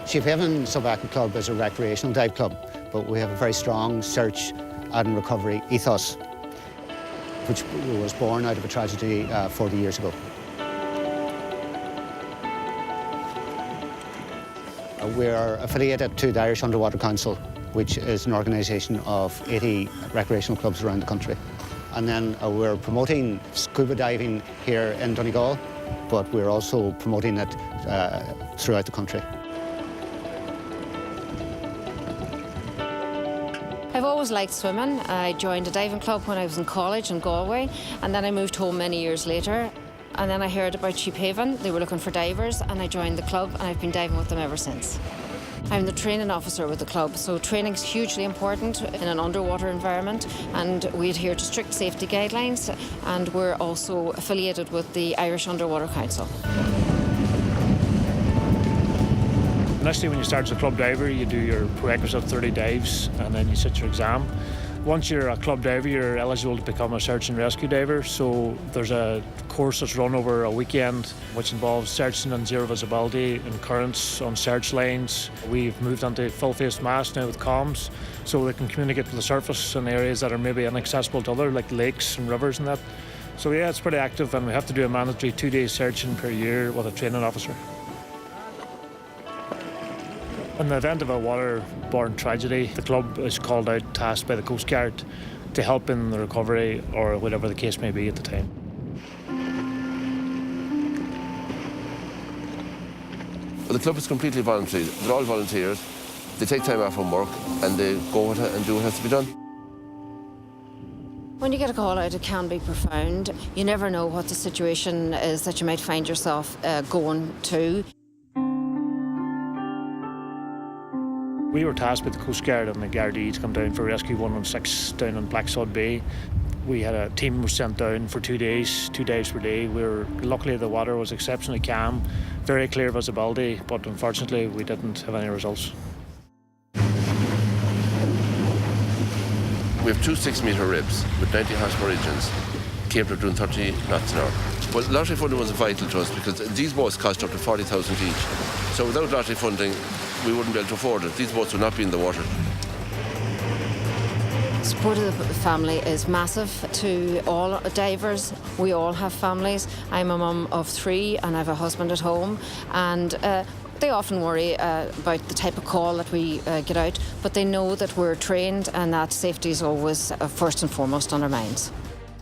Sheephaven Sub-Aqua Club is a recreational dive club, but we have a very strong search and recovery ethos, which was born out of a tragedy 40 years ago. We are affiliated to the Irish Underwater Council, which is an organisation of 80 recreational clubs around the country. And then we're promoting scuba diving here in Donegal, but we're also promoting it throughout the country. I've always liked swimming. I joined a diving club when I was in college in Galway, and then I moved home many years later. And then I heard about Sheephaven. They were looking for divers, and I joined the club, and I've been diving with them ever since. I'm the training officer with the club, so training is hugely important in an underwater environment, and we adhere to strict safety guidelines, and we're also affiliated with the Irish Underwater Council. Initially, when you start as a club diver, you do your prerequisite 30 dives, and then you sit your exam. Once you're a club diver, you're eligible to become a search and rescue diver. So there's a course that's run over a weekend, which involves searching in zero visibility in currents on search lanes. We've moved onto full-face masts now with comms, so they can communicate with the surface in areas that are maybe inaccessible to others, like lakes and rivers and that. So yeah, it's pretty active, and we have to do a mandatory 2-day searching per year with a training officer. In the event of a waterborne tragedy, the club is called out, tasked by the Coast Guard to help in the recovery or whatever the case may be at the time. Well, the club is completely voluntary. They're all volunteers. They take time off from work and they go and do what has to be done. When you get a call out, it can be profound. You never know what the situation is that you might find yourself going to. We were tasked with the Coast Guard and the Gardaí to come down for Rescue 116 down in Blacksod Bay. We had a team was sent down for 2 days, 2 dives per day. Luckily the water was exceptionally calm, very clear visibility, but unfortunately we didn't have any results. We have two 6-metre ribs with 90 horsepower engines, capable of doing 30 knots an hour. Well, lottery funding was vital to us because these boats cost up to 40,000 each. So without lottery funding, we wouldn't be able to afford it. These boats would not be in the water. Support of the family is massive to all divers. We all have families. I'm a mum of 3 and I have a husband at home, and they often worry about the type of call that we get out, but they know that we're trained and that safety is always first and foremost on our minds.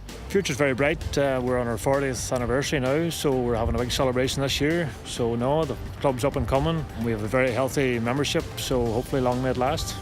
The future's very bright. We're on our 40th anniversary now, so we're having a big celebration this year. So no, the club's up and coming. We have a very healthy membership, so hopefully long may it last.